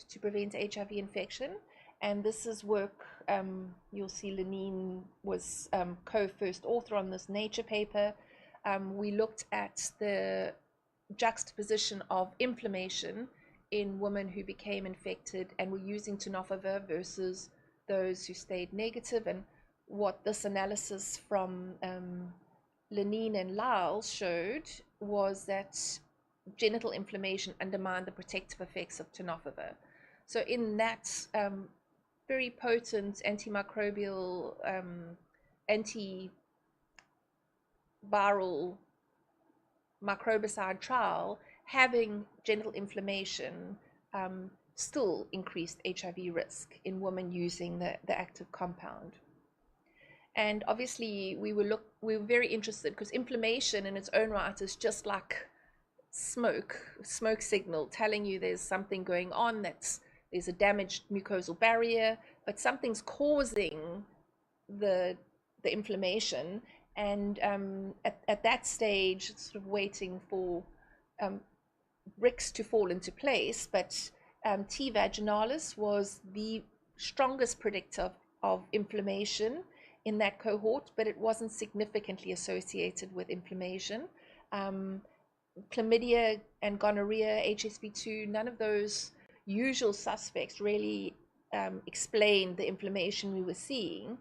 to prevent HIV infection. And this is work, you'll see Lenine was co-first author on this Nature paper. We looked at the juxtaposition of inflammation in women who became infected and were using tenofovir versus those who stayed negative. And what this analysis from Lenine and Lyle showed was that genital inflammation undermined the protective effects of tenofovir. So in that very potent antimicrobial, antiviral microbicide trial, having genital inflammation still increased HIV risk in women using the active compound. And obviously we were very interested because inflammation in its own right is just like smoke signal telling you there's something going on, there's a damaged mucosal barrier, but something's causing the inflammation. And at that stage, sort of waiting for bricks to fall into place, but T. vaginalis was the strongest predictor of inflammation in that cohort, but it wasn't significantly associated with inflammation. Chlamydia and gonorrhea, HSV2, none of those usual suspects really explained the inflammation we were seeing.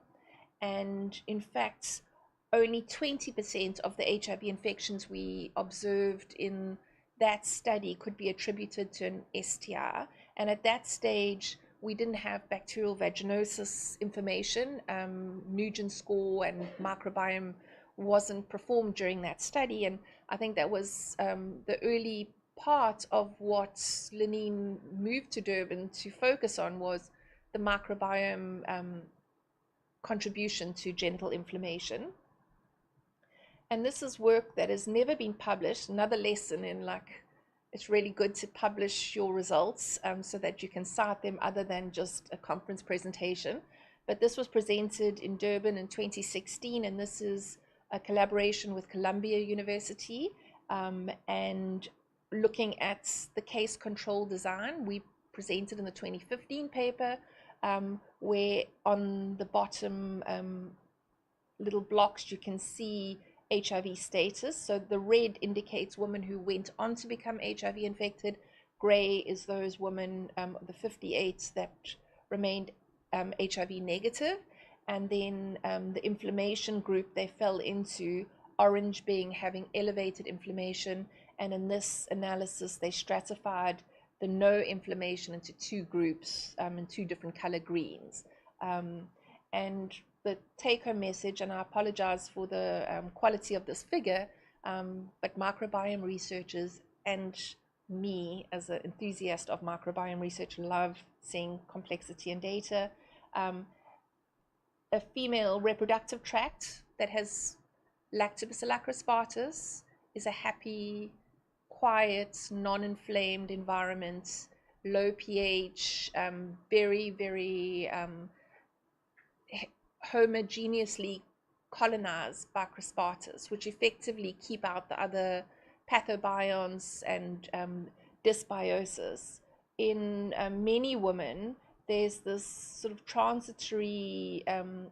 And in fact, only 20% of the HIV infections we observed in that study could be attributed to an STI. And at that stage, we didn't have bacterial vaginosis information. Nugent score and microbiome wasn't performed during that study. And I think that was the early part of what Lenine moved to Durban to focus on, was the microbiome contribution to genital inflammation. And this is work that has never been published. Another lesson in, like, it's really good to publish your results so that you can cite them other than just a conference presentation. But this was presented in Durban in 2016, and this is a collaboration with Columbia University, and looking at the case control design. We presented in the 2015 paper, where on the bottom little blocks you can see HIV status. So the red indicates women who went on to become HIV infected. Gray is those women, the 58 that remained HIV negative. And then the inflammation group they fell into, orange being having elevated inflammation. And in this analysis, they stratified the no inflammation into two groups in two different color greens. And the take-home message, and I apologize for the quality of this figure, but microbiome researchers and me as an enthusiast of microbiome research love seeing complexity in data. A female reproductive tract that has Lactobacillus crispatus is a happy, quiet, non-inflamed environment, low pH, very, very homogeneously colonized by crispatus, which effectively keep out the other pathobionts and dysbiosis. In many women, there's this sort of transitory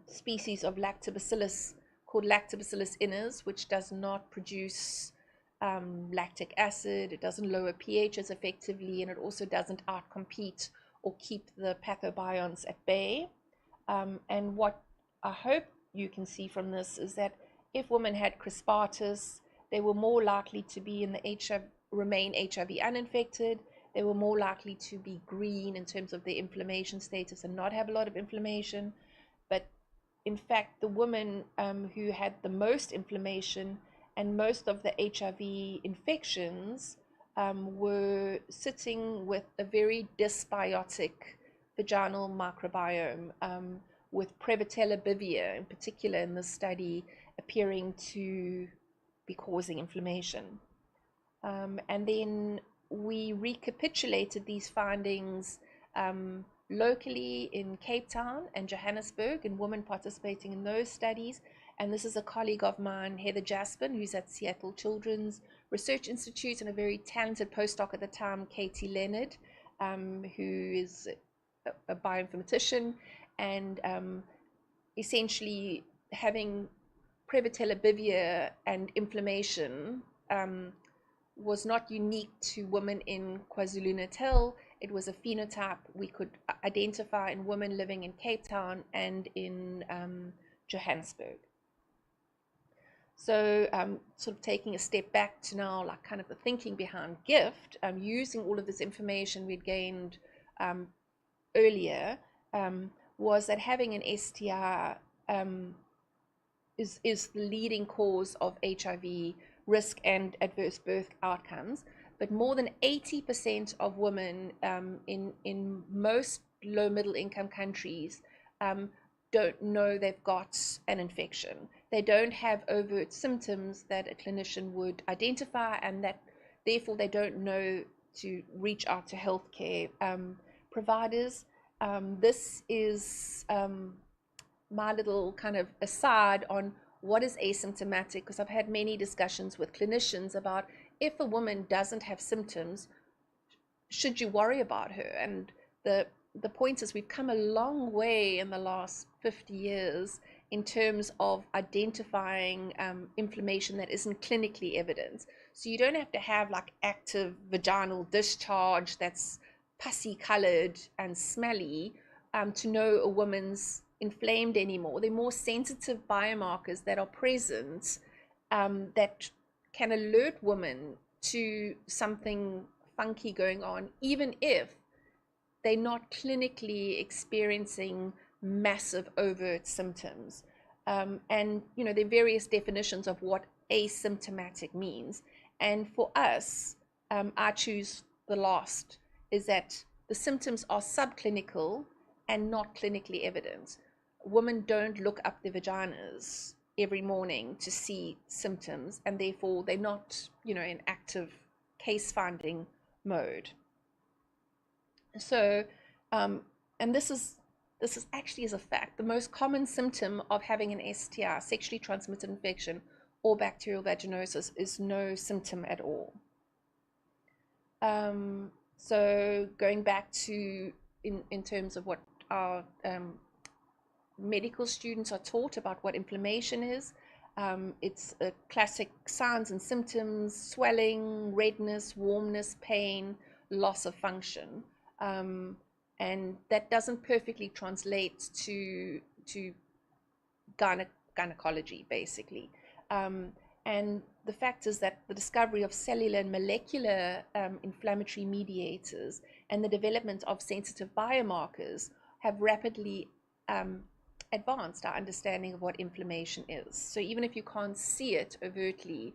species of lactobacillus called Lactobacillus iners, which does not produce lactic acid, it doesn't lower pHs effectively, and it also doesn't outcompete or keep the pathobionts at bay. And what I hope you can see from this is that if women had crispatus, they were more likely to be in the remain HIV uninfected. They were more likely to be green in terms of their inflammation status and not have a lot of inflammation. But in fact, the women who had the most inflammation and most of the HIV infections were sitting with a very dysbiotic vaginal microbiome, with Prevotella bivia in particular in this study appearing to be causing inflammation. And then we recapitulated these findings locally in Cape Town and Johannesburg in women participating in those studies. And this is a colleague of mine, Heather Jaspin, who's at Seattle Children's Research Institute, and a very talented postdoc at the time, Katie Leonard. who is a bioinformatician, and essentially having Prevotella bivia and inflammation was not unique to women in KwaZulu-Natal. It was a phenotype we could identify in women living in Cape Town and in Johannesburg. So sort of taking a step back to now, like kind of the thinking behind GIFT, using all of this information we'd gained earlier, was that having an STI is the leading cause of HIV risk and adverse birth outcomes. But more than 80% of women in most low middle income countries don't know they've got an infection. They don't have overt symptoms that a clinician would identify, and that therefore they don't know to reach out to healthcare providers. This is my little kind of aside on what is asymptomatic, because I've had many discussions with clinicians about if a woman doesn't have symptoms, should you worry about her? And the point is we've come a long way in the last 50 years in terms of identifying inflammation that isn't clinically evident. So you don't have to have like active vaginal discharge that's pussy colored and smelly to know a woman's inflamed anymore. They're more sensitive biomarkers that are present that can alert women to something funky going on, even if they're not clinically experiencing massive overt symptoms. And you know, there are various definitions of what asymptomatic means. And for us, I choose the last, is that the symptoms are subclinical and not clinically evident. Women don't look up their vaginas every morning to see symptoms, and therefore they're not, you know, in active case finding mode. So, and this is actually is a fact. The most common symptom of having an STI, sexually transmitted infection, or bacterial vaginosis is no symptom at all. So going back to in terms of what our medical students are taught about what inflammation is, it's a classic signs and symptoms: swelling, redness, warmness, pain, loss of function. And that doesn't perfectly translate to gynecology, basically. And the fact is that the discovery of cellular and molecular inflammatory mediators and the development of sensitive biomarkers have rapidly advanced our understanding of what inflammation is. So even if you can't see it overtly,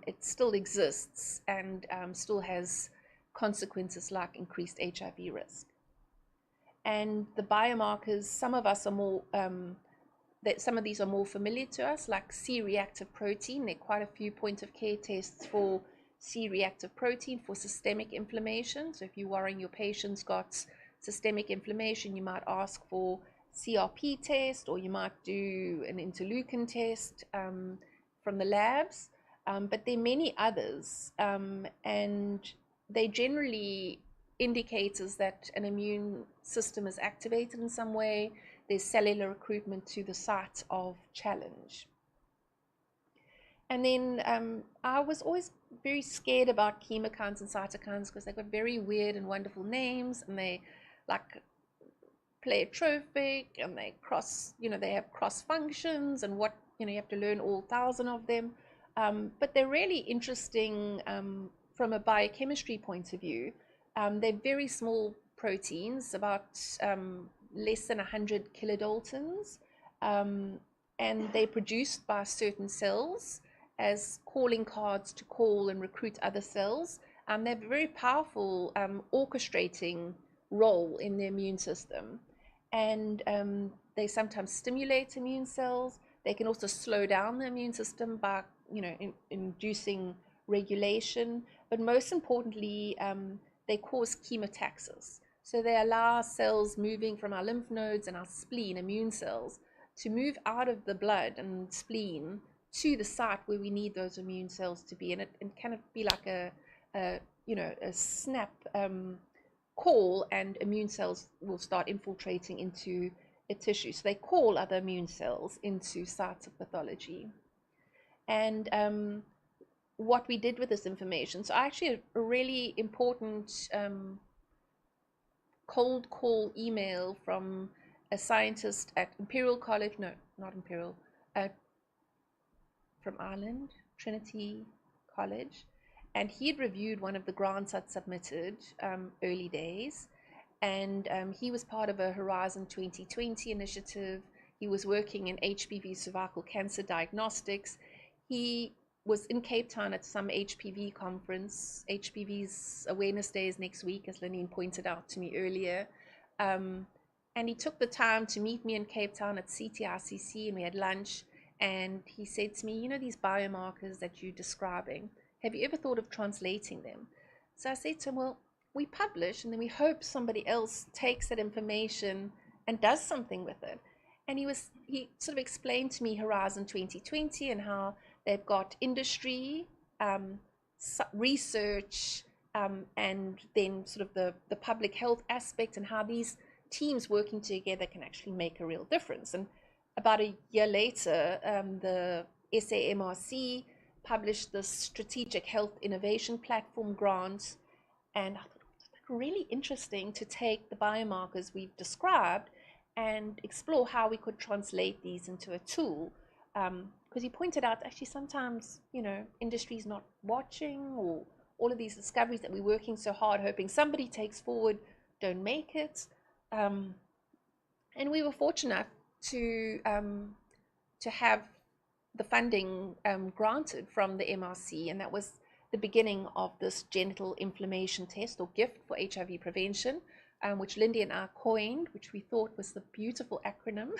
it still exists and still has consequences like increased HIV risk. And the biomarkers, some of us are more, some of these are more familiar to us, like C-reactive protein. There are quite a few point of care tests for C-reactive protein for systemic inflammation. So if you're worrying your patient's got systemic inflammation, you might ask for CRP test, or you might do an interleukin test from the labs. But there are many others, and they generally indicators that an immune system is activated in some way. There's cellular recruitment to the site of challenge. And then I was always very scared about chemokines and cytokines because they've got very weird and wonderful names, and they like pleiotropic, and they cross, you know, they have cross functions, and what, you know, you have to learn all 1,000 of them. But they're really interesting from a biochemistry point of view. They're very small proteins, about less than 100 kilodaltons, and they're produced by certain cells as calling cards to call and recruit other cells. They have a very powerful orchestrating role in the immune system, and they sometimes stimulate immune cells. They can also slow down the immune system by, you know, inducing regulation, but most importantly, they cause chemotaxis. So they allow cells moving from our lymph nodes and our spleen, immune cells, to move out of the blood and spleen to the site where we need those immune cells to be. And it can be like a you know, a snap call, and immune cells will start infiltrating into a tissue. So they call other immune cells into sites of pathology. And what we did with this information, so actually a really important cold call email from a scientist at Imperial College, no, not Imperial, from Ireland, Trinity College, and he had reviewed one of the grants I'd submitted early days, and he was part of a Horizon 2020 initiative. He was working in HPV cervical cancer diagnostics. He was in Cape Town at some HPV conference. HPV's Awareness Day is next week, as Lenine pointed out to me earlier. And he took the time to meet me in Cape Town at CTICC, and we had lunch. And he said to me, you know, these biomarkers that you're describing, have you ever thought of translating them? So I said to him, well, we publish, and then we hope somebody else takes that information and does something with it. And he sort of explained to me Horizon 2020 and how they've got industry, research, and then sort of the public health aspect, and how these teams working together can actually make a real difference. And about a year later, the SAMRC published this Strategic Health Innovation Platform grant, and I thought it was really interesting to take the biomarkers we've described and explore how we could translate these into a tool. Because he pointed out, actually, sometimes, you know, industry's not watching, or all of these discoveries that we're working so hard hoping somebody takes forward don't make it. And we were fortunate to have the funding granted from the MRC, and that was the beginning of this Genital Inflammation Test, or GIFT, for HIV prevention, which Lindy and I coined, which we thought was the beautiful acronym.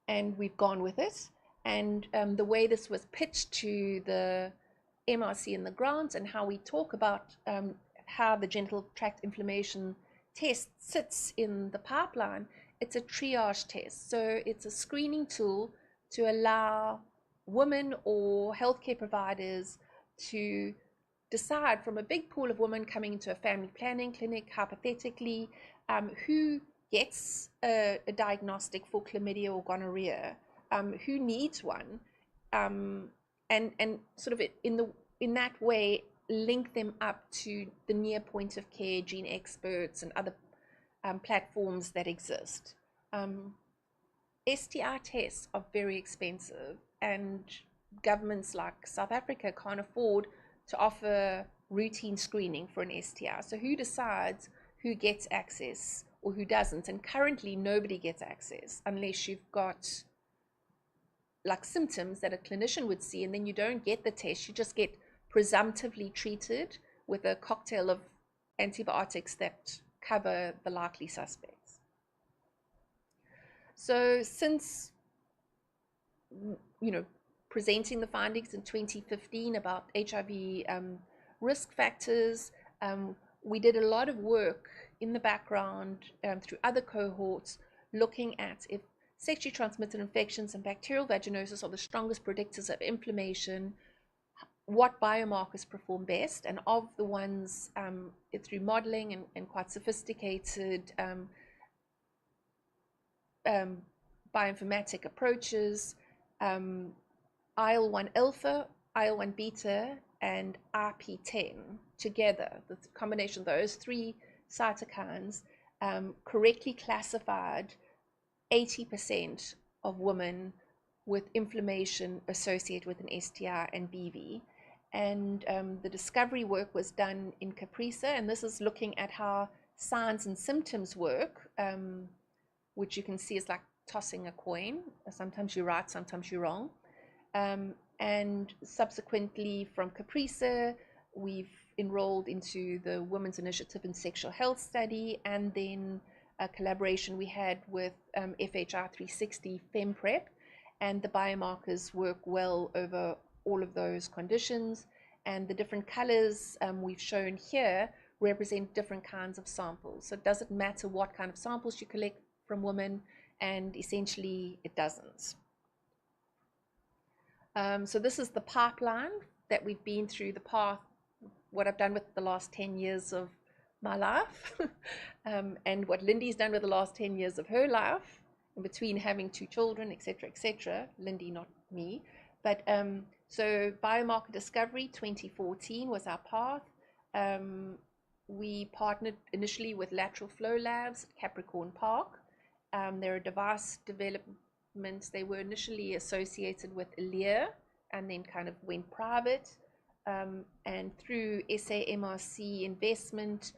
And we've gone with it. And the way this was pitched to the MRC and the grant, and how we talk about how the genital tract inflammation test sits in the pipeline, it's a triage test. So it's a screening tool to allow women or healthcare providers to decide from a big pool of women coming into a family planning clinic, hypothetically, who gets a diagnostic for chlamydia or gonorrhea, who needs one, and sort of in that way link them up to the near point of care gene experts and other platforms that exist. STI tests are very expensive, and governments like South Africa can't afford to offer routine screening for an STI. So who decides who gets access or who doesn't? And currently nobody gets access unless you've got like symptoms that a clinician would see, and then you don't get the test. You just get presumptively treated with a cocktail of antibiotics that cover the likely suspects. So since, you know, presenting the findings in 2015 about HIV risk factors, we did a lot of work in the background through other cohorts, looking at if sexually transmitted infections and bacterial vaginosis are the strongest predictors of inflammation, what biomarkers perform best, and of the ones through modeling and quite sophisticated bioinformatic approaches, IL-1 alpha, IL-1 beta, and RP10 together, the combination of those three cytokines, correctly classified 80% of women with inflammation associated with an STI and BV. And the discovery work was done in Caprisa, and this is looking at how signs and symptoms work, which you can see is like tossing a coin. Sometimes you're right, sometimes you're wrong. And subsequently from Caprisa, we've enrolled into the Women's Initiative in Sexual Health Study, and then a collaboration we had with FHI 360 FemPrep, and the biomarkers work well over all of those conditions. And the different colors we've shown here represent different kinds of samples. So it doesn't matter what kind of samples you collect from women, and essentially it doesn't. So this is the pipeline that we've been through, the path, what I've done with the last 10 years of my life and what Lindy's done with the last 10 years of her life, in between having 2 children, etc., etc. Lindy, not me. But so biomarker discovery 2014 was our path. We partnered initially with Lateral Flow Labs at Capricorn Park. There are device developments. They were initially associated with Alere and then kind of went private. And through SAMRC investment,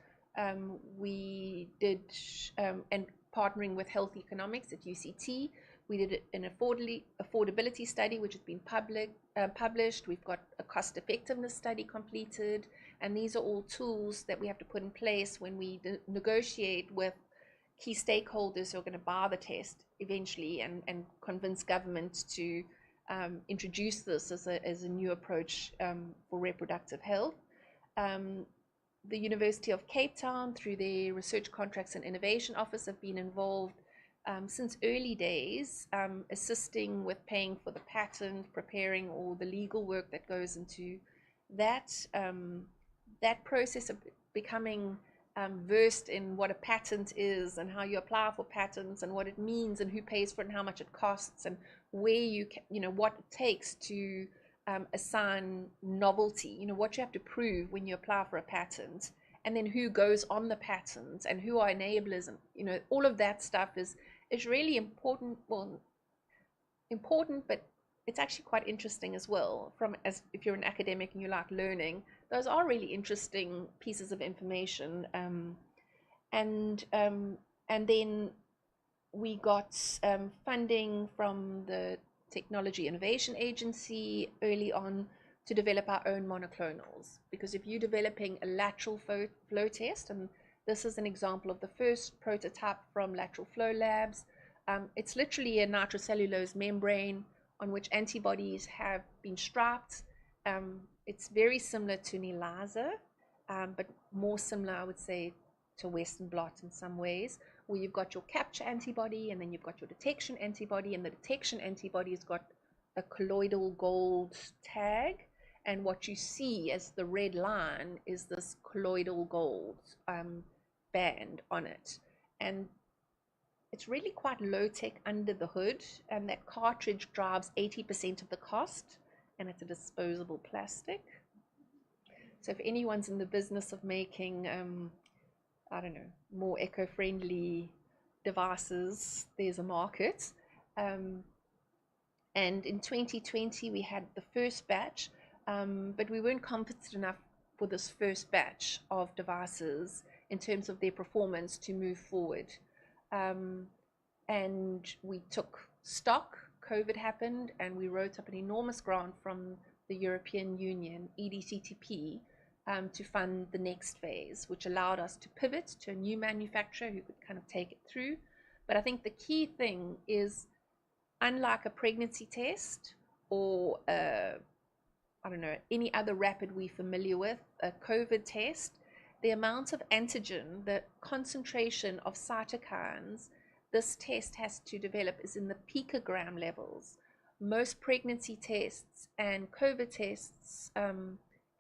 we did, and partnering with Health Economics at UCT, we did an affordability study, which has been published. We've got a cost effectiveness study completed. And these are all tools that we have to put in place when we negotiate with key stakeholders who are going to buy the test eventually and convince government to introduce this as a new approach for reproductive health. The University of Cape Town, through their Research Contracts and Innovation Office, have been involved since early days, assisting with paying for the patent, preparing all the legal work that goes into that. That process of becoming versed in what a patent is and how you apply for patents and what it means and who pays for it and how much it costs and where you can, what it takes to assign novelty, what you have to prove when you apply for a patent, and then who goes on the patent and who are enablers, and all of that stuff is really important. Well, important, but it's actually quite interesting as well. As if you're an academic and you like learning, those are really interesting pieces of information. And then we got funding from the Technology Innovation Agency early on to develop our own monoclonals, because if you're developing a lateral flow test, and this is an example of the first prototype from Lateral Flow Labs, it's literally a nitrocellulose membrane on which antibodies have been strapped. It's very similar to an ELISA, but more similar, I would say, to Western blot in some ways, where you've got your capture antibody and then you've got your detection antibody, and the detection antibody has got a colloidal gold tag, and what you see as the red line is this colloidal gold band on it. And it's really quite low-tech under the hood, and that cartridge drives 80% of the cost, and it's a disposable plastic. So if anyone's in the business of making I don't know, more eco-friendly devices, there's a market. And in 2020 we had the first batch, but we weren't competent enough for this first batch of devices in terms of their performance to move forward. And we took stock. COVID happened, and we wrote up an enormous grant from the European Union, EDCTP, to fund the next phase, which allowed us to pivot to a new manufacturer who could kind of take it through. But I think the key thing is, unlike a pregnancy test or I don't know, any other rapid we're familiar with, a COVID test, the amount of antigen, the concentration of cytokines this test has to develop is in the picogram levels. Most pregnancy tests and COVID tests,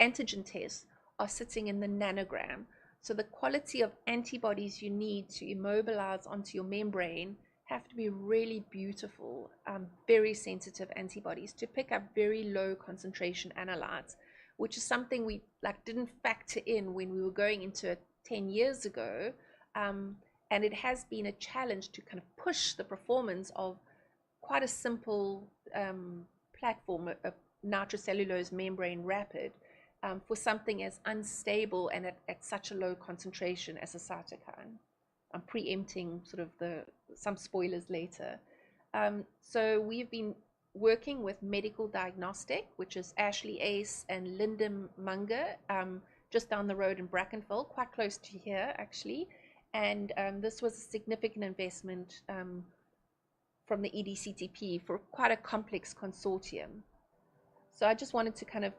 antigen tests, are sitting in the nanogram. So the quality of antibodies you need to immobilize onto your membrane have to be really beautiful, very sensitive antibodies to pick up very low concentration analytes, which is something we didn't factor in when we were going into it 10 years ago. And it has been a challenge to kind of push the performance of quite a simple platform, a nitrocellulose membrane rapid, for something as unstable and at such a low concentration as a cytokine. I'm preempting sort of some spoilers later. So we've been working with Medical Diagnostic, which is Ashley Ace and Linda Munger, just down the road in Brackenfell, quite close to here actually. And this was a significant investment from the EDCTP for quite a complex consortium. So I just wanted to kind of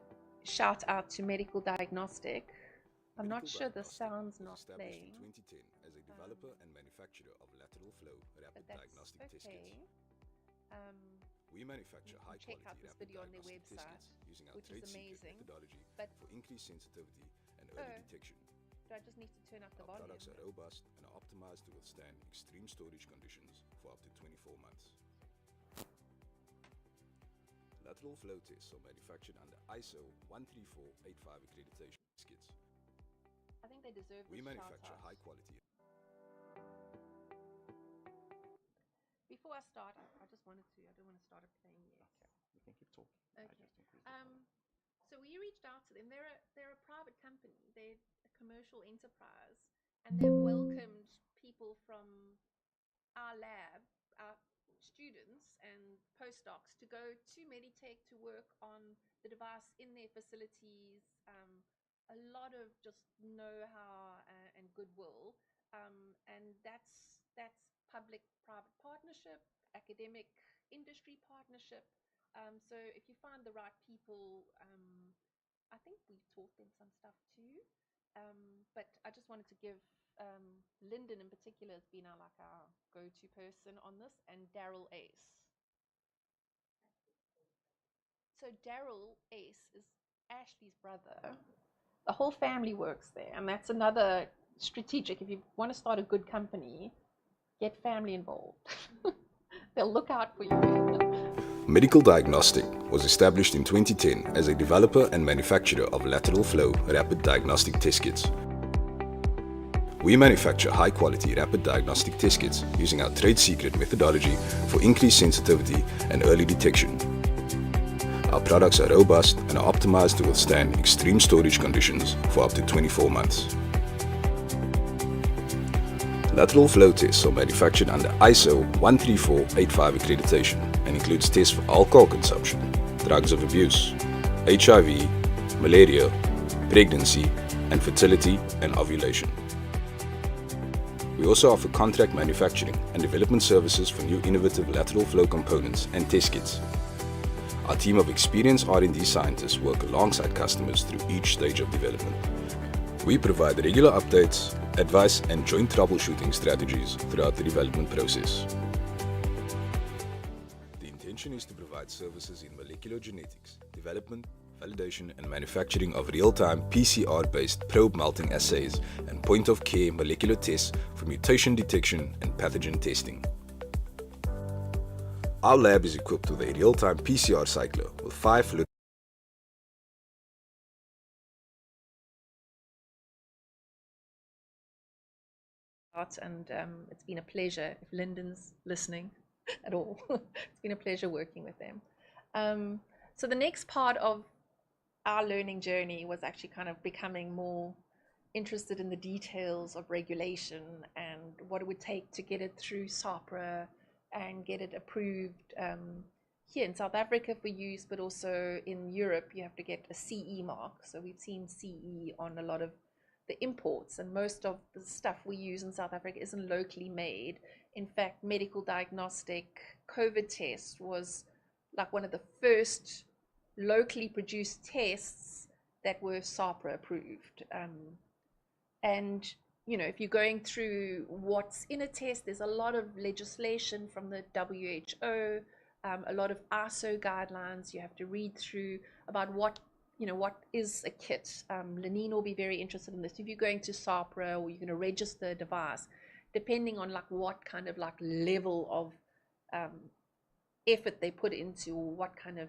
shout out to Medical Diagnostic. I'm not sure the sound's not playing. In 2010 as a developer and manufacturer of lateral flow rapid diagnostic test kits. We manufacture high-quality rapid diagnostic test kits using our trade secret methodology for increased sensitivity and early detection. Do I just need to turn up the volume? Our products are robust and are optimized to withstand extreme storage conditions for up to 24 months. Lateral flow tests are manufactured under ISO 13485 accreditation kits. I think they deserve this. We manufacture high quality. Before I start, I just wanted to, I don't want to start a playing yet. Okay, you can keep talking. Okay. So we reached out to them. They're a private company. They're a commercial enterprise, and they've welcomed people from our lab, our students and postdocs, to go to Meditech to work on the device in their facilities. A lot of just know-how and goodwill, and that's public-private partnership, academic industry partnership. So if you find the right people, I think we've taught them some stuff too. But I just wanted to give Lyndon in particular has been our go-to person on this, and Daryl Ace. So Daryl Ace is Ashley's brother. The whole family works there, and that's another strategic. If you want to start a good company, get family involved. They'll look out for you. Medical Diagnostic was established in 2010 as a developer and manufacturer of lateral flow rapid diagnostic test kits. We manufacture high-quality rapid diagnostic test kits using our trade secret methodology for increased sensitivity and early detection. Our products are robust and are optimized to withstand extreme storage conditions for up to 24 months. Lateral flow tests are manufactured under ISO 13485 accreditation and includes tests for alcohol consumption, drugs of abuse, HIV, malaria, pregnancy, and fertility and ovulation. We also offer contract manufacturing and development services for new innovative lateral flow components and test kits. Our team of experienced R&D scientists work alongside customers through each stage of development. We provide regular updates, advice, and joint troubleshooting strategies throughout the development process. The intention is to provide services in molecular genetics, development, validation, and manufacturing of real-time PCR-based probe melting assays and point-of-care molecular tests for mutation detection and pathogen testing. Our lab is equipped with a real-time PCR cycler with 5 fluid and it's been a pleasure. If Lyndon's listening at all, it's been a pleasure working with them. So the next part of our learning journey was actually kind of becoming more interested in the details of regulation and what it would take to get it through SAPRA and get it approved here in South Africa for use, but also in Europe you have to get a CE mark. So we've seen CE on a lot of the imports, and most of the stuff we use in South Africa isn't locally made. In fact, medical diagnostic COVID test was like one of the first locally produced tests that were SAPRA approved. And you know, if you're going through what's in a test, there's a lot of legislation from the WHO, a lot of ISO guidelines you have to read through about what is a kit. Lenine will be very interested in this. If you're going to SAPRA or you're going to register a device, depending on like what kind of like level of effort they put into, or what kind of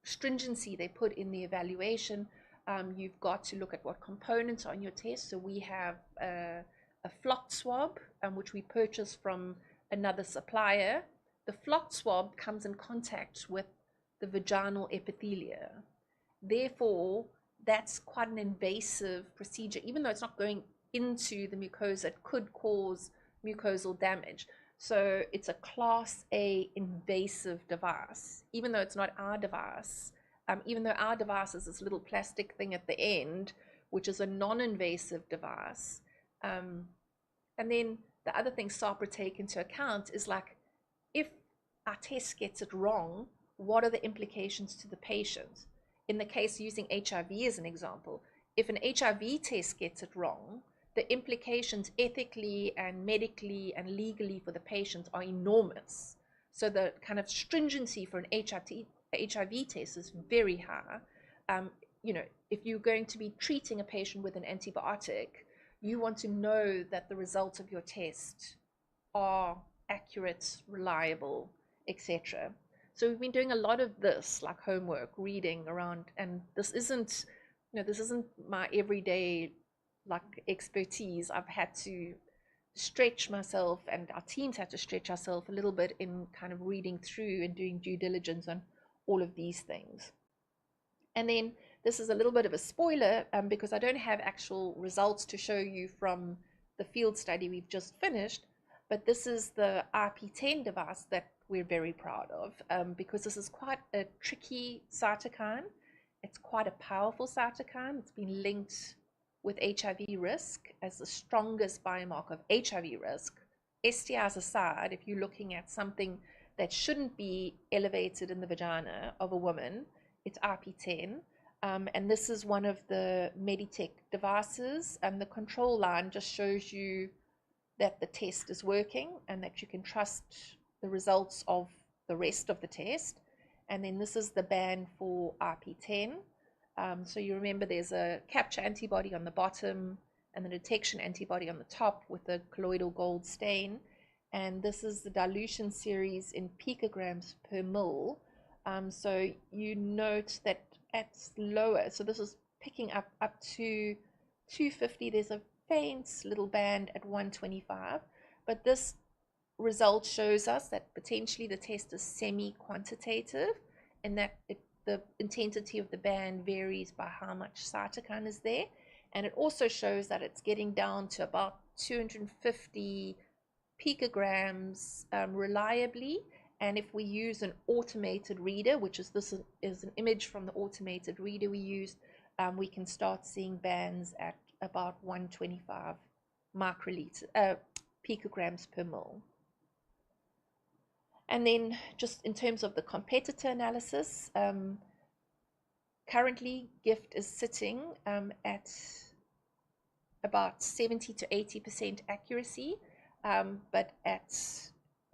stringency they put in the evaluation, you've got to look at what components are in your test. So we have a flocked swab, which we purchase from another supplier. The flocked swab comes in contact with the vaginal epithelia. Therefore, that's quite an invasive procedure. Even though it's not going into the mucosa, it could cause mucosal damage. So it's a Class A invasive device, even though it's not our device. Even though our device is this little plastic thing at the end, which is a non-invasive device. And then the other thing SAPRA take into account is like, if our test gets it wrong, what are the implications to the patient? In the case using HIV as an example, if an HIV test gets it wrong, the implications ethically and medically and legally for the patient are enormous. So the kind of stringency for an HIV test is very high. you know, if you're going to be treating a patient with an antibiotic, you want to know that the results of your test are accurate, reliable, etc. So we've been doing a lot of this, like homework, reading around, and this isn't, this isn't my everyday like expertise. I've had to stretch myself, and our teams had to stretch ourselves a little bit in kind of reading through and doing due diligence on all of these things. And then this is a little bit of a spoiler because I don't have actual results to show you from the field study we've just finished, but this is the RP10 device that we're very proud of because this is quite a tricky cytokine. It's quite a powerful cytokine. It's been linked with HIV risk as the strongest biomarker of HIV risk. STIs aside, if you're looking at something that shouldn't be elevated in the vagina of a woman, it's RP10. And this is one of the Meditech devices. And the control line just shows you that the test is working and that you can trust the results of the rest of the test. And then this is the band for RP10. So you remember there's a capture antibody on the bottom and the detection antibody on the top with the colloidal gold stain. And this is the dilution series in picograms per mil. So you note that at lower, so this is picking up to 250. There's a faint little band at 125, but this result shows us that potentially the test is semi-quantitative and that the intensity of the band varies by how much cytokine is there. And it also shows that it's getting down to about 250 picograms reliably. And if we use an automated reader, which is this is an image from the automated reader we used, we can start seeing bands at about 125 picograms per mil. And then just in terms of the competitor analysis, currently GIFT is sitting at about 70 to 80% accuracy, but at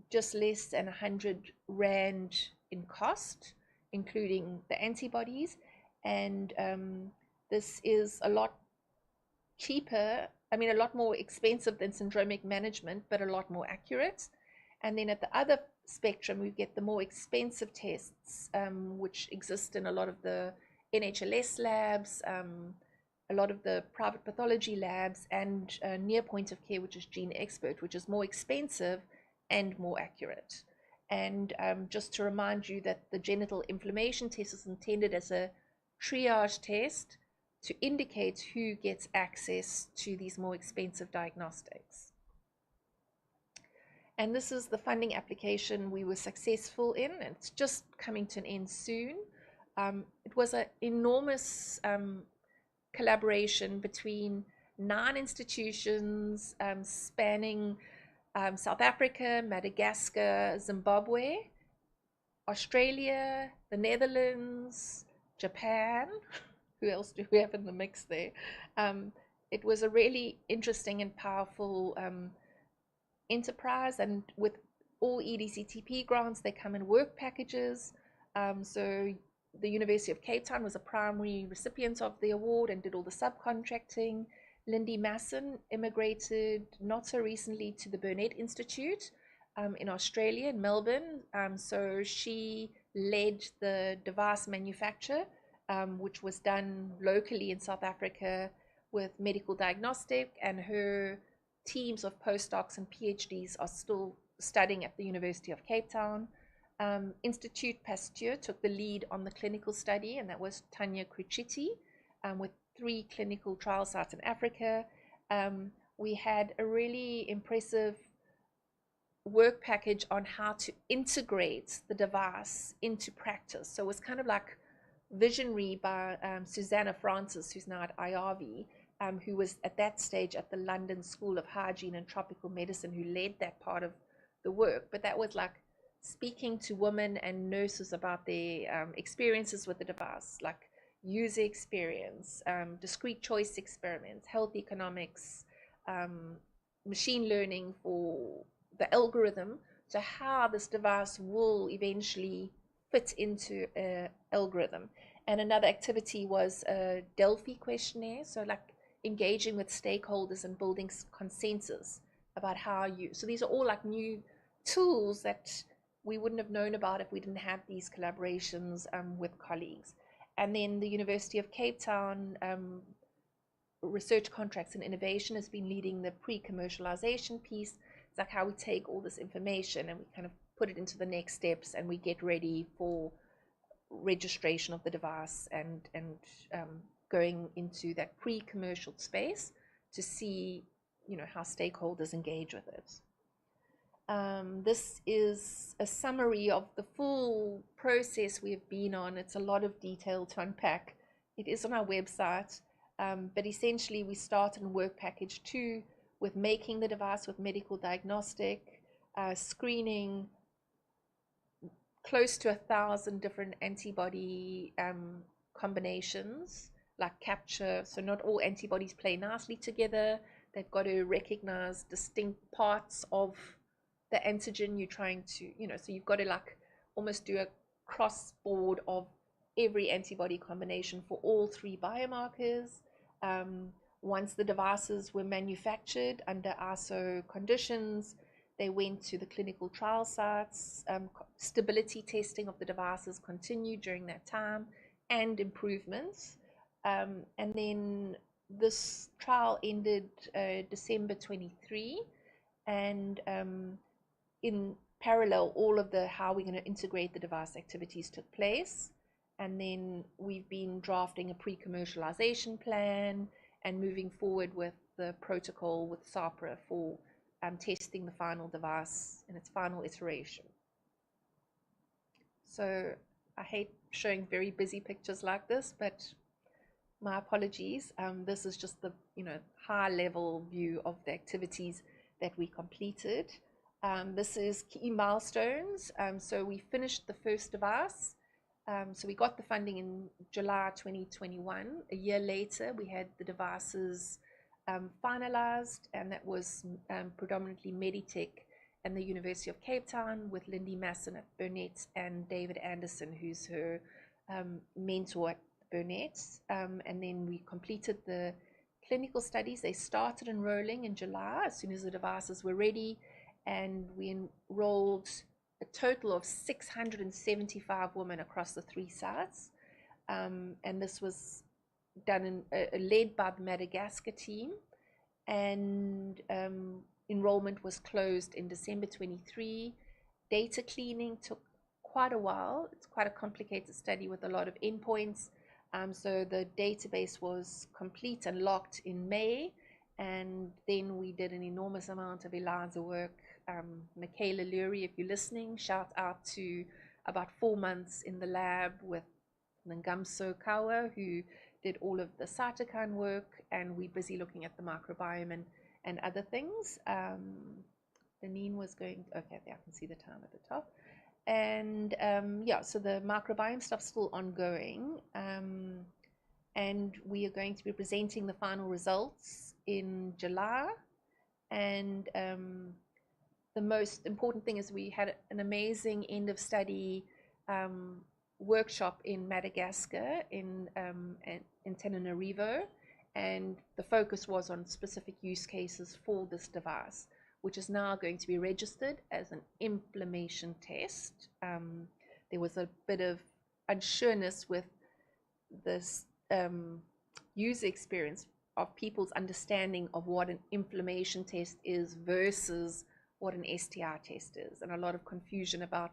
just less than 100 Rand in cost, including the antibodies. And this is a lot cheaper, a lot more expensive than syndromic management, but a lot more accurate. And then at the other spectrum, we get the more expensive tests, which exist in a lot of the NHLS labs, a lot of the private pathology labs, and near point of care, which is Gene Expert, which is more expensive and more accurate. And just to remind you that the genital inflammation test is intended as a triage test to indicate who gets access to these more expensive diagnostics. And this is the funding application we were successful in, and it's just coming to an end soon. It was an enormous collaboration between 9 institutions spanning South Africa, Madagascar, Zimbabwe, Australia, the Netherlands, Japan. Who else do we have in the mix there? It was a really interesting and powerful enterprise, and with all EDCTP grants, they come in work packages. So the University of Cape Town was a primary recipient of the award and did all the subcontracting. Lindy Masson immigrated not so recently to the Burnett Institute in Australia, in Melbourne. So she led the device manufacture, which was done locally in South Africa with medical diagnostic, and her teams of postdocs and PhDs are still studying at the University of Cape Town. Institute Pasteur took the lead on the clinical study, and that was Tanya Crucitti, with 3 clinical trial sites in Africa. We had a really impressive work package on how to integrate the device into practice. So it was kind of like visionary by Susanna Francis, who's now at IRV, who was at that stage at the London School of Hygiene and Tropical Medicine, who led that part of the work. But that was like speaking to women and nurses about their experiences with the device, like user experience, discrete choice experiments, health economics, machine learning for the algorithm, so how this device will eventually fit into an algorithm. And another activity was a Delphi questionnaire, so like engaging with stakeholders and building consensus about how you, so these are all like new tools that we wouldn't have known about if we didn't have these collaborations with colleagues. And then the University of Cape Town Research Contracts and Innovation has been leading the pre-commercialization piece. It's like how we take all this information and we kind of put it into the next steps, and we get ready for registration of the device and going into that pre-commercial space to see, you know, how stakeholders engage with it. This is a summary of the full process we have been on. It's a lot of detail to unpack. It is on our website, but essentially we start in work package 2 with making the device with medical diagnostic, screening close to 1,000 different antibody combinations, like capture. So not all antibodies play nicely together. They've got to recognize distinct parts of the antigen you're trying to, you know, so you've got to like almost do a cross board of every antibody combination for all 3 biomarkers. Once the devices were manufactured under ISO conditions, they went to the clinical trial sites. Stability testing of the devices continued during that time, and improvements. And then this trial ended December 23, and in parallel, all of the how we're going to integrate the device activities took place. And then we've been drafting a pre-commercialization plan and moving forward with the protocol with SAPRA for testing the final device in its final iteration. So I hate showing very busy pictures like this, but my apologies. This is just the, you know, high level view of the activities that we completed. This is key milestones. So we finished the first device. So we got the funding in July 2021. A year later, we had the devices finalized, and that was predominantly Meditech and the University of Cape Town, with Lindy Masson at Burnett and David Anderson, who's her mentor at Burnett. And then we completed the clinical studies. They started enrolling in July as soon as the devices were ready, and we enrolled a total of 675 women across the 3 sites. And this was done led by the Madagascar team, and enrollment was closed in December 23. Data cleaning took quite a while. It's quite a complicated study with a lot of endpoints. So the database was complete and locked in May, and then we did an enormous amount of ELISA work. Michaela Lurie, if you're listening, shout out to about 4 months in the lab with Ngamso Kawa, who did all of the cytokine work, and we're busy looking at the microbiome and other things. Deneen was going, okay, there I can see the time at the top. And yeah, so the microbiome stuff's still ongoing. And we are going to be presenting the final results in July. And the most important thing is we had an amazing end of study workshop in Madagascar, in Antananarivo, and the focus was on specific use cases for this device, which is now going to be registered as an inflammation test. There was a bit of unsureness with this user experience of people's understanding of what an inflammation test is versus what an STI test is, and a lot of confusion about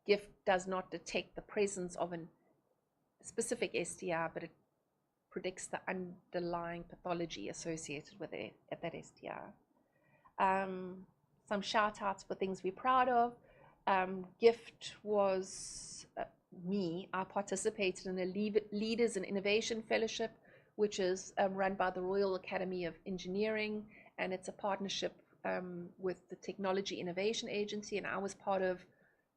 GIF does not detect the presence of a specific STI, but it predicts the underlying pathology associated with it at that STI. Some shout outs for things we're proud of. GIFT was I participated in a Leaders in Innovation Fellowship, which is run by the Royal Academy of Engineering, and it's a partnership with the Technology Innovation Agency, and I was part of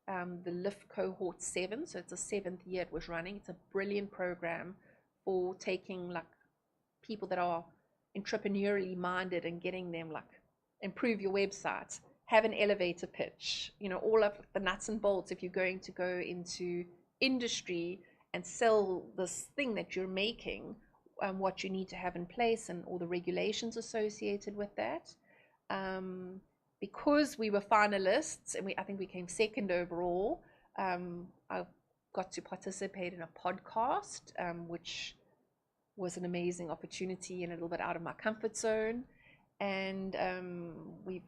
the LIFT cohort 7, so it's a 7th year it was running. It's a brilliant program for taking like people that are entrepreneurially minded and getting them like improve your website, have an elevator pitch, you know, all of the nuts and bolts if you're going to go into industry and sell this thing that you're making, what you need to have in place and all the regulations associated with that. Because we were finalists, and I think we came second overall, I got to participate in a podcast, which was an amazing opportunity and a little bit out of my comfort zone. And we've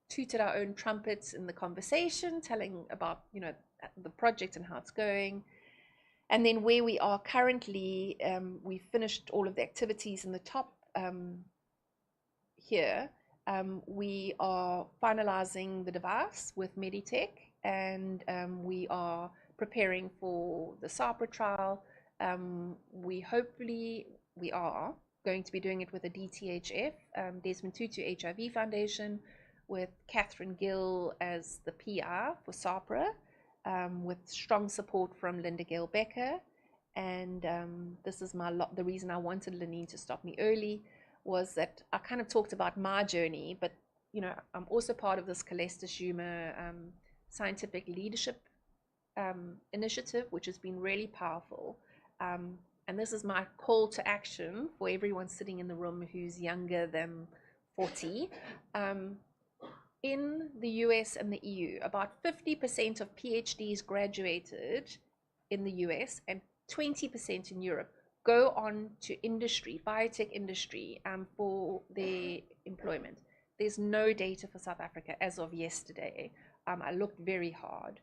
tooted our own trumpets in the conversation, telling about, you know, the project and how it's going. And then where we are currently, we finished all of the activities in the top here. We are finalizing the device with Meditech, and we are preparing for the SAPRA trial. We are going to be doing it with a DTHF, Desmond Tutu HIV Foundation, with Catherine Gill as the PI for SAPRA, with strong support from Linda Gale Becker. And this is the reason I wanted Lenine to stop me early, was that I kind of talked about my journey, but you know, I'm also part of this Calestis Humor scientific leadership initiative, which has been really powerful. And this is my call to action for everyone sitting in the room who's younger than 40. In the US and the EU, about 50% of PhDs graduated in the US and 20% in Europe go on to industry, biotech industry, for their employment. There's no data for South Africa as of yesterday. I looked very hard.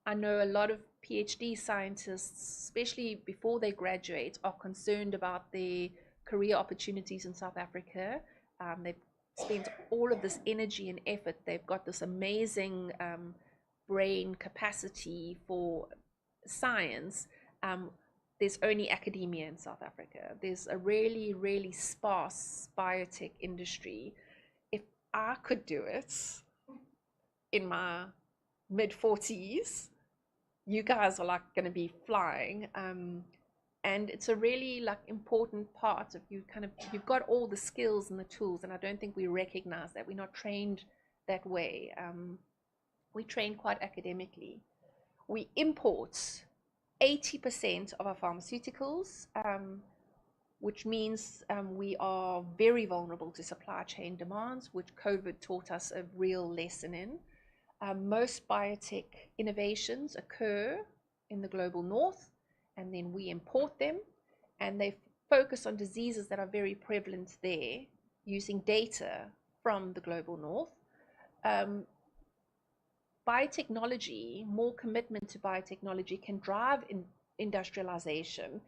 I know a lot of PhD scientists, especially before they graduate, are concerned about their career opportunities in South Africa. They've spent all of this energy and effort. They've got this amazing brain capacity for science. There's only academia in South Africa. There's a really, really sparse biotech industry. If I could do it in my mid-40s, you guys are like going to be flying. And it's a really like important part of you've got all the skills and the tools, and I don't think we recognize that. We're not trained that way. We train quite academically. We import 80% of our pharmaceuticals, which means we are very vulnerable to supply chain demands, which COVID taught us a real lesson in. Most biotech innovations occur in the global north, and then we import them, and they focus on diseases that are very prevalent there, using data from the global north. Biotechnology, more commitment to biotechnology, can drive industrialization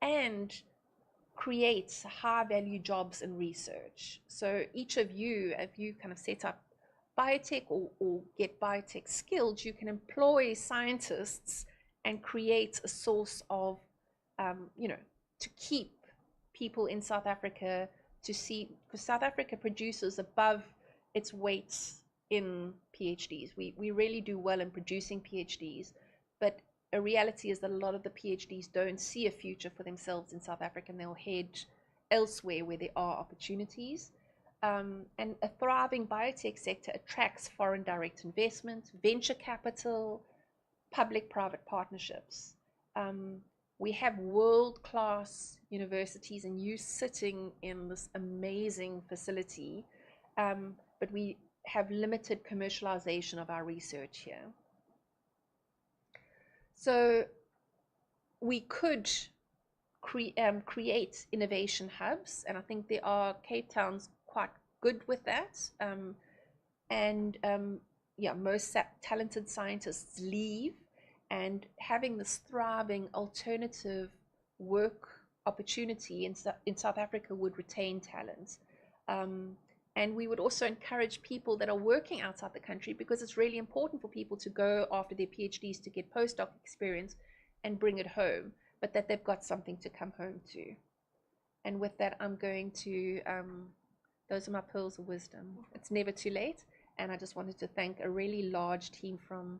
and create high-value jobs in research. So each of you, if you kind of set up biotech or get biotech skilled, you can employ scientists and create a source of, to keep people in South Africa, because South Africa produces above its weight in PhDs. We really do well in producing PhDs, but a reality is that a lot of the PhDs don't see a future for themselves in South Africa, and they'll head elsewhere where there are opportunities. And a thriving biotech sector attracts foreign direct investment, venture capital, public-private partnerships. We have world-class universities and you sitting in this amazing facility, but we have limited commercialization of our research here. So we could create innovation hubs, and I think there are, Cape Town's quite good with that. Most talented scientists leave, and having this thriving alternative work opportunity in South Africa would retain talent. And we would also encourage people that are working outside the country, because it's really important for people to go after their PhDs to get postdoc experience and bring it home, but that they've got something to come home to. And with that, I'm going to, those are my pearls of wisdom. It's never too late. And I just wanted to thank a really large team from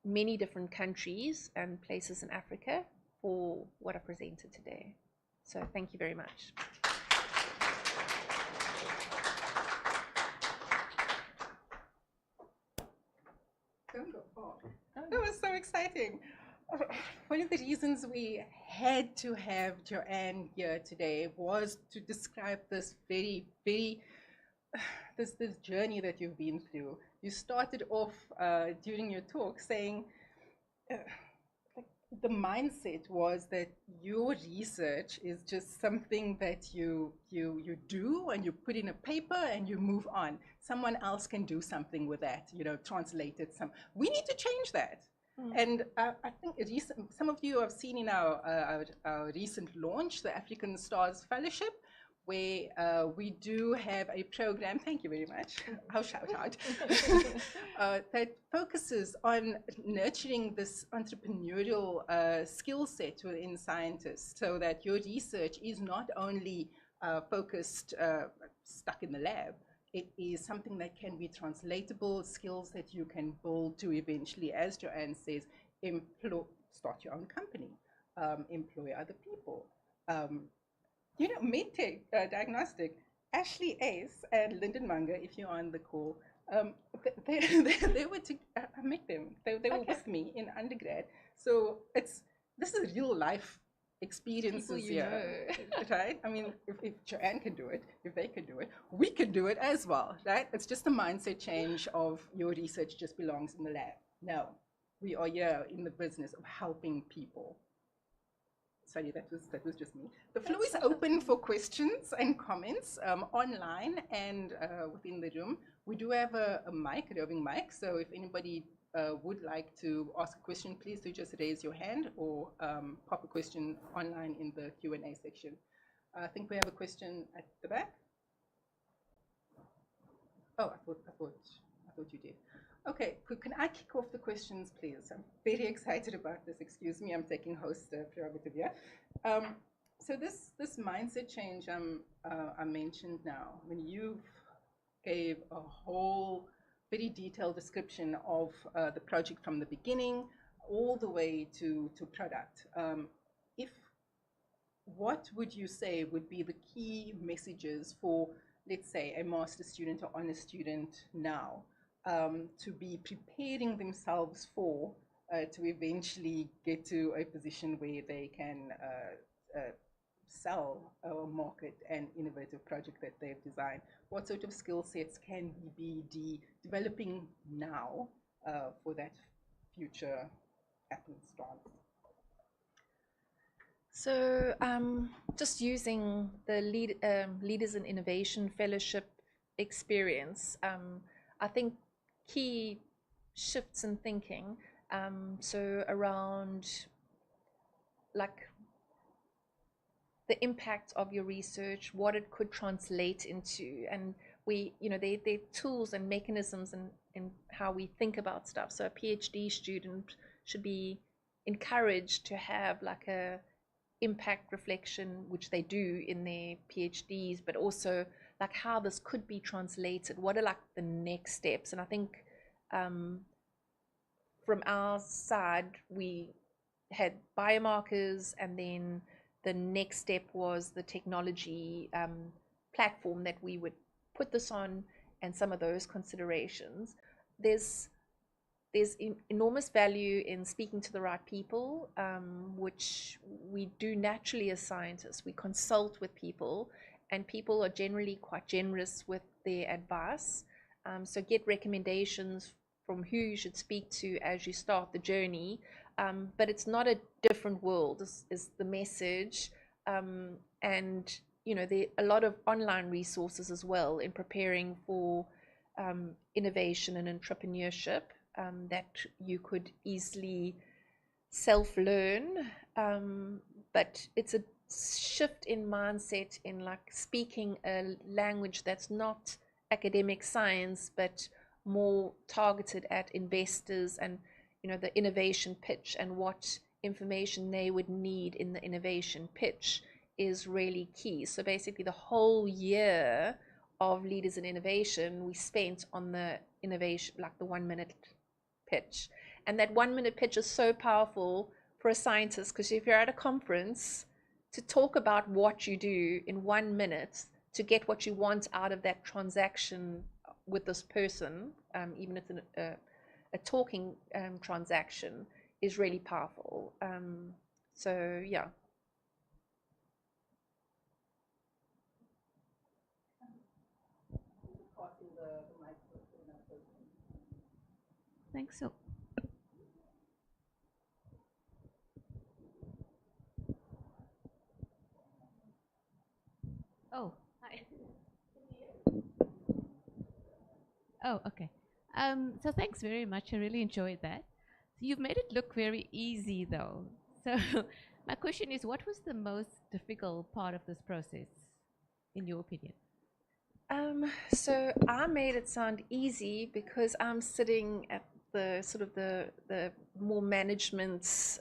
many different countries and places in Africa for what I presented today. So thank you very much. That was so exciting. One of the reasons we had to have Jo-Ann here today was to describe this this journey that you've been through. You started off during your talk saying the mindset was that your research is just something that you do and you put in a paper and you move on. Someone else can do something with that, translate it. We need to change that. And I think some of you have seen in our recent launch, the African Stars Fellowship, where we do have a program, thank you very much, I'll shout out, that focuses on nurturing this entrepreneurial skill set within scientists, so that your research is not only focused, stuck in the lab. It is something that can be translatable, skills that you can build to eventually, as Jo-Ann says, start your own company, employ other people. Medtech, diagnostic, Ashley Ace and Lyndon Munger, if you're on the call, they were I met them. They were with me in undergrad. So this is real life experiences here, right? I mean, if Jo-Ann can do it, if they can do it, we can do it as well, right? It's just a mindset change of your research just belongs in the lab. No, we are here in the business of helping people. Sorry, that was just me. The floor is open for questions and comments online and within the room. We do have a roving mic, so if anybody would like to ask a question, please do just raise your hand or pop a question online in the Q&A section. I think we have a question at the back. Oh, I thought you did. Okay, can I kick off the questions, please? I'm very excited about this. Excuse me, I'm taking host prerogative here. So this mindset change I mentioned now, when you gave a whole very detailed description of the project from the beginning all the way to product. What would you say would be the key messages for, let's say, a master's student or honors student now? To be preparing themselves for, to eventually get to a position where they can sell or market an innovative project that they've designed. What sort of skill sets can we be developing now for that future happenstance? So just using the Leaders in Innovation Fellowship experience, I think key shifts in thinking, so around like the impact of your research, what it could translate into, and there are tools and mechanisms in how we think about stuff. So a PhD student should be encouraged to have like a impact reflection, which they do in their PhDs, but also like how this could be translated. What are like the next steps? And I think from our side, we had biomarkers, and then the next step was the technology platform that we would put this on, and some of those considerations. There's enormous value in speaking to the right people, which we do naturally as scientists. We consult with people, and people are generally quite generous with their advice. So get recommendations from who you should speak to as you start the journey. But it's not a different world, is the message. And there are a lot of online resources as well in preparing for innovation and entrepreneurship that you could easily self-learn. But it's a shift in mindset in like speaking a language that's not academic science, but more targeted at investors and the innovation pitch, and what information they would need in the innovation pitch is really key. So basically the whole year of Leaders in Innovation we spent on the innovation, like the 1 minute pitch. And that 1 minute pitch is so powerful for a scientist, because if you're at a conference, to talk about what you do in 1 minute to get what you want out of that transaction with this person, even if it's a talking transaction, is really powerful. So yeah. Thanks. So, oh, hi. Oh, okay. So thanks very much. I really enjoyed that. So you've made it look very easy, though. So my question is, what was the most difficult part of this process, in your opinion? So I made it sound easy because I'm sitting at the sort of the more management. So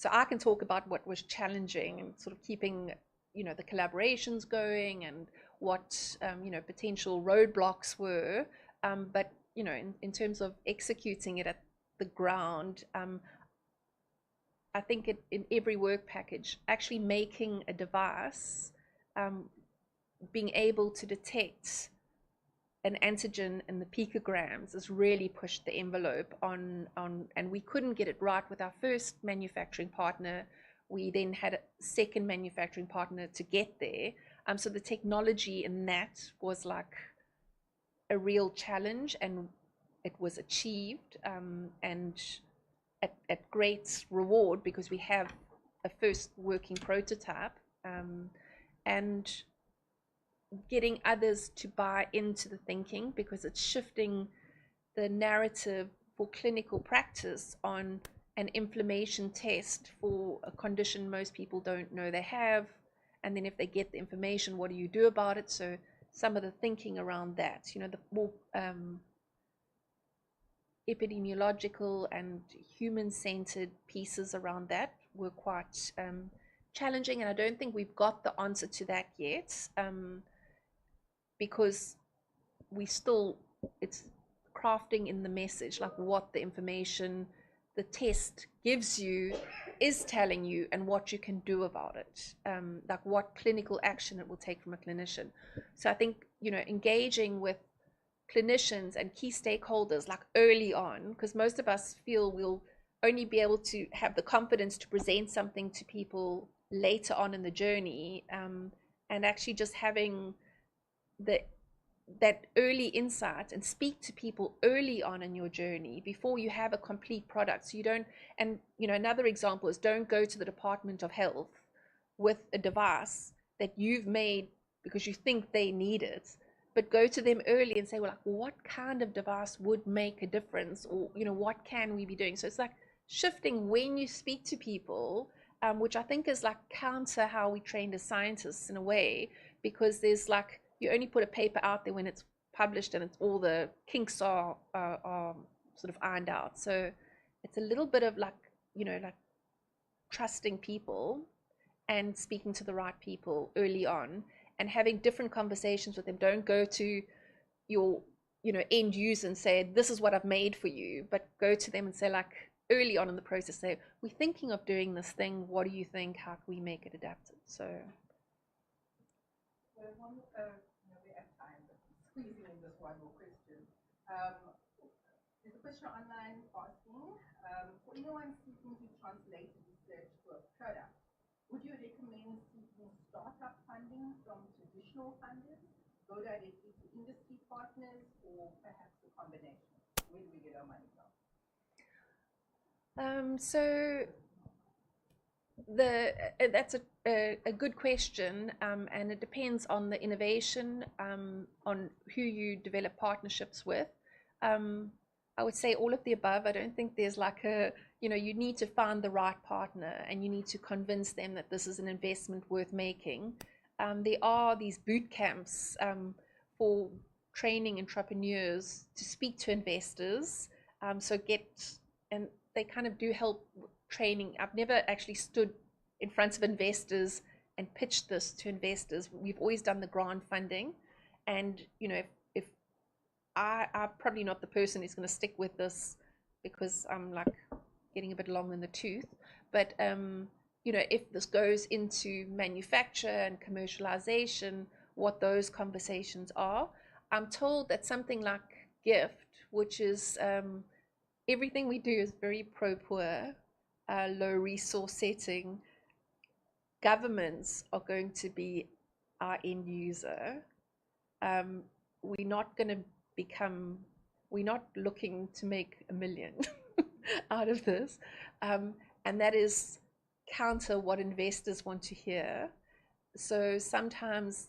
I can talk about what was challenging and sort of keeping, the collaborations going and what, potential roadblocks were. But, in terms of executing it at the ground, I think in every work package, actually making a device, being able to detect an antigen in the picograms has really pushed the envelope on, and we couldn't get it right with our first manufacturing partner. We then had a second manufacturing partner to get there. So the technology in that was like a real challenge, and it was achieved, and at great reward because we have a first working prototype, and getting others to buy into the thinking, because it's shifting the narrative for clinical practice on an inflammation test for a condition most people don't know they have, and then if they get the information, what do you do about it? So some of the thinking around that, the more epidemiological and human-centered pieces around that were quite challenging, and I don't think we've got the answer to that yet, because it's crafting in the message, like what the information the test gives you is telling you and what you can do about it, like what clinical action it will take from a clinician. So I think, engaging with clinicians and key stakeholders like early on, because most of us feel we'll only be able to have the confidence to present something to people later on in the journey, and actually just having that early insight and speak to people early on in your journey before you have a complete product. So you don't, and another example is, don't go to the Department of Health with a device that you've made because you think they need it, but go to them early and say, well, like, what kind of device would make a difference, or what can we be doing? So it's like shifting when you speak to people, which I think is like counter how we trained as scientists in a way, because there's like, you only put a paper out there when it's published and it's all the kinks are sort of ironed out. So it's a little bit of like, like trusting people and speaking to the right people early on and having different conversations with them. Don't go to your, end user and say, this is what I've made for you, but go to them and say, like, early on in the process, say, we're thinking of doing this thing. What do you think? How can we make it adapted? So we have time, but squeezing in this one more question. There's a question online asking, for anyone seeking to translate research to a product, would you recommend seeking startup funding from traditional funders, go directly to industry partners, or perhaps a combination? Where do we get our money from? So that's a good question, and it depends on the innovation, on who you develop partnerships with. I would say all of the above. I don't think there's like you need to find the right partner and you need to convince them that this is an investment worth making. There are these boot camps for training entrepreneurs to speak to investors. And they kind of do help training. I've never actually stood in front of investors and pitched this to investors. We've always done the grant funding, and if I'm probably not the person who's going to stick with this because I'm like getting a bit long in the tooth. But if this goes into manufacture and commercialization, what those conversations are. I'm told that something like GIFT, which is everything we do is very pro-poor, low resource setting. Governments are going to be our end user. We're not going to become, we're not looking to make $1 million out of this. And that is counter what investors want to hear. So sometimes,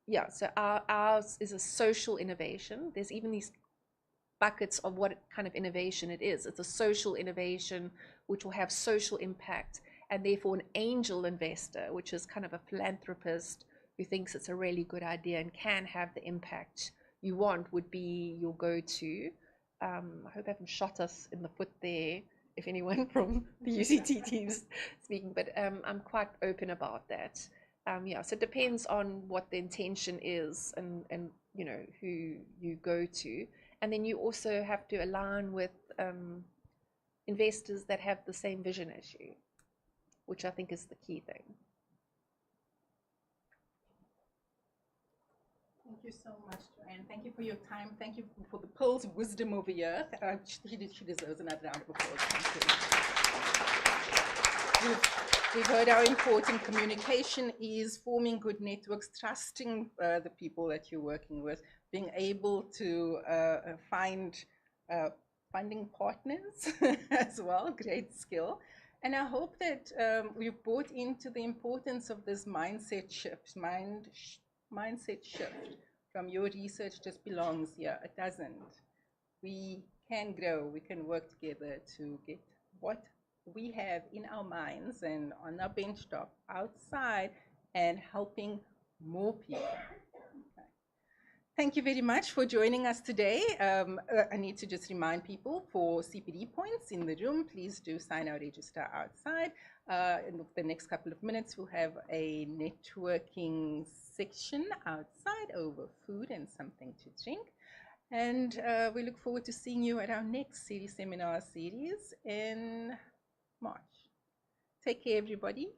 yeah, so ours is a social innovation. There's even these buckets of what kind of innovation it is. It's a social innovation which will have social impact, and therefore an angel investor, which is kind of a philanthropist who thinks it's a really good idea and can have the impact you want, would be your go-to. I hope I haven't shot us in the foot there, if anyone from the UCT team's speaking, but I'm quite open about that. Yeah, so it depends on what the intention is and you know, who you go to. And then you also have to align with investors that have the same vision as you, which I think is the key thing. Thank you so much, Jo-Ann. Thank you for your time. Thank you for the pearls of wisdom over here. She deserves another round of applause. Thank you. We've heard how important communication is, forming good networks, trusting the people that you're working with, being able to find funding partners as well, great skill. And I hope that we've brought into the importance of this mindset shift, mindset shift from your research just belongs here. It doesn't. We can grow, we can work together to get what we have in our minds and on our benchtop outside and helping more people. Okay. Thank you very much for joining us today. I need to just remind people for CPD Points in the room, please do sign our register outside. In the next couple of minutes, we'll have a networking section outside over food and something to drink. And we look forward to seeing you at our next series seminar series in March. Take care, everybody.